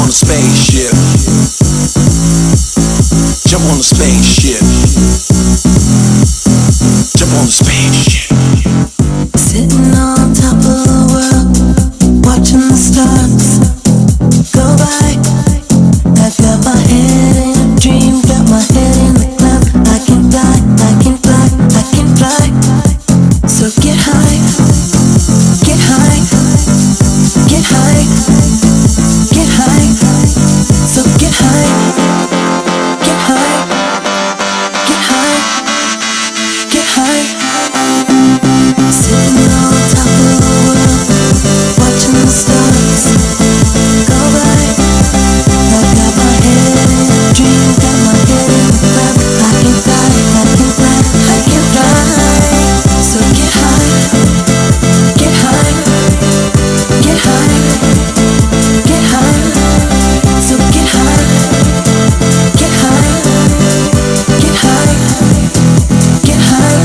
on the spaceship. Jump on the spaceship. Jump on the spaceship. Sitting on top of the world, watching the stars go by. I've got my head in a dream, got my head in the clouds. I can fly, I can fly, I can fly. So get high, get high, get high, get high. So get high, get high, get high, get high. Sitting on top of the world, watching the stars go by. I've got my head in a dream, got my head in the clouds. I can fly, I can fly, I can fly. So get high, get high, get high, get high. So get high, get high, get high, get high.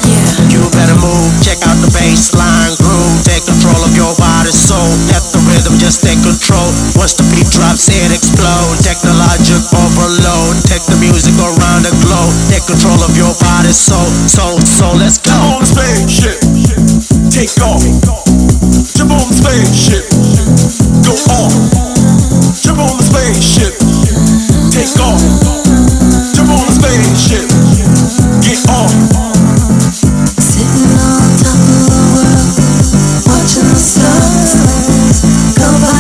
Yeah. You better move, check out the baseline groove. Take control of your body, soul. Let the rhythm just take control. Once the beat drops, it explodes. Technologic overload. Take the music around the globe. Take control of your body, soul. So let's go. Jump on the spaceship. Take off. Jump on the spaceship. Go on. Jump on the spaceship. Take off. Jump on the spaceship. Get on. Sitting on top of the world, watching the stars go by.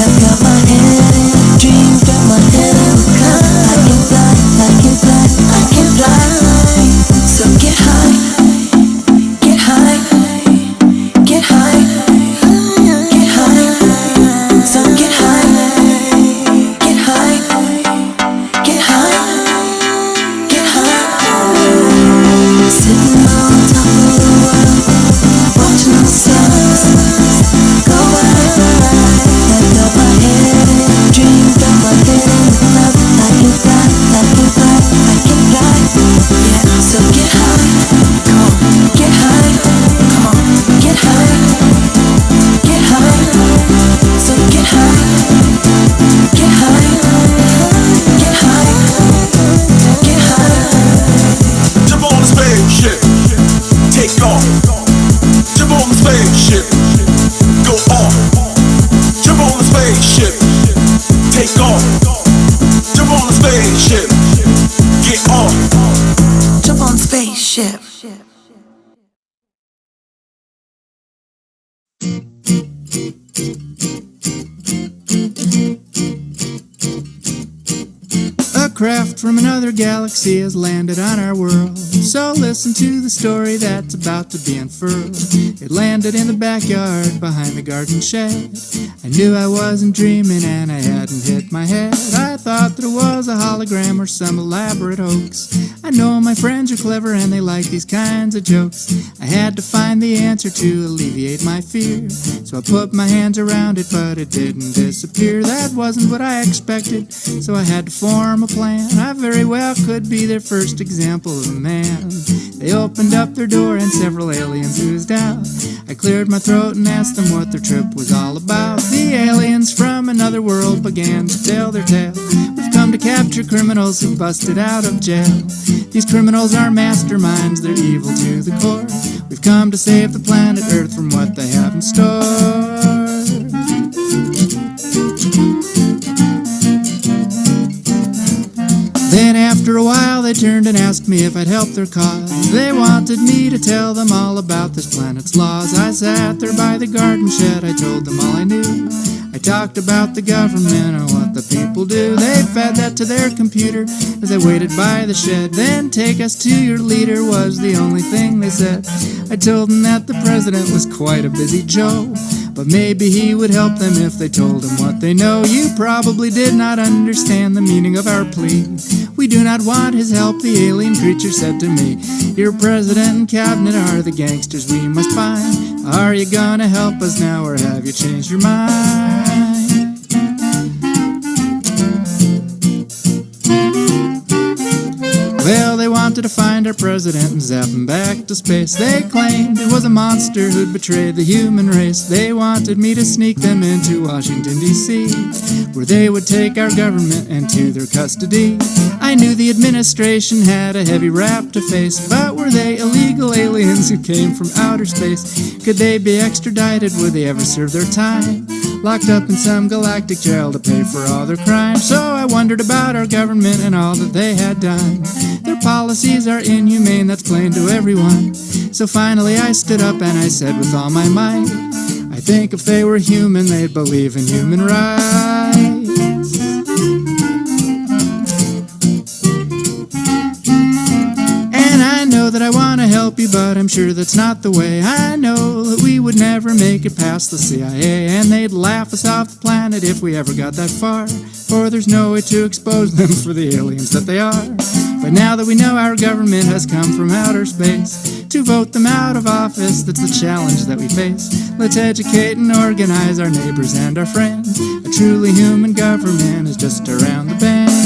I've got my head in a dream, got my head in the clouds. I can fly, I can fly, I can fly. So get high, get high, get high, get high. So get high, get high, get high, get high. Sitting on top of the world, watching the stars go by. I've got my head in a dream, got my head in the clouds. I can fly, I can fly, I can fly. Yeah, so get high, come on, get high, come on, get high, get high. So get high, get high, get high, get high. Jump on the spaceship. Take off. Jump on the spaceship. Go on. Jump on the spaceship. Take off. Jump on the spaceship. Get on. Jump on the spaceship. A craft from another galaxy has landed on our world. So listen to the story that's about to be unfurled. It landed in the backyard behind the garden shed. I knew I wasn't dreaming and I hadn't hit my head. I thought that it was a hologram or some elaborate hoax. I know my friends are clever and they like these kinds of jokes. I had to find the answer to alleviate my fear. So I put my hands around it, but it didn't disappear. That wasn't what I expected, so I had to form a plan. I very well could be their first example of a man. They opened up their door and several aliens oozed out. I cleared my throat and asked them what their trip was all about. The aliens from another world began to tell their tale. We've come to capture criminals who busted out of jail. These criminals are masterminds, they're evil to the core. We've come to save the planet Earth from what they have in store. Then after a while they turned and asked me if I'd help their cause. They wanted me to tell them all about this planet's laws. I sat there by the garden shed, I told them all I knew. I talked about the government and what the people do. They fed that to their computer as I waited by the shed. Then take us to your leader was the only thing they said. I told them that the president was quite a busy Joe, but maybe he would help them if they told him what they know. You probably did not understand the meaning of our plea. We do not want his help, the alien creature said to me. Your president and cabinet are the gangsters we must find. Are you gonna help us now or have you changed your mind? Well, they wanted to find our president and zap him back to space. They claimed it was a monster who'd betrayed the human race. They wanted me to sneak them into Washington, D.C., where they would take our government into their custody. I knew the administration had a heavy rap to face, but were they illegal aliens who came from outer space? Could they be extradited? Would they ever serve their time? Locked up in some galactic jail to pay for all their crimes. So I wondered about our government and all that they had done. Their policies are inhumane, that's plain to everyone. So finally I stood up and I said with all my might, I think if they were human, they'd believe in human rights. And I know that I want to help you, but I'm sure that's not the way. I know that we would never make it past the CIA, and they'd laugh us off the planet if we ever got that far. For there's no way to expose them for the aliens that they are. But now that we know our government has come from outer space, to vote them out of office, that's the challenge that we face. Let's educate and organize our neighbors and our friends. A truly human government is just around the bend.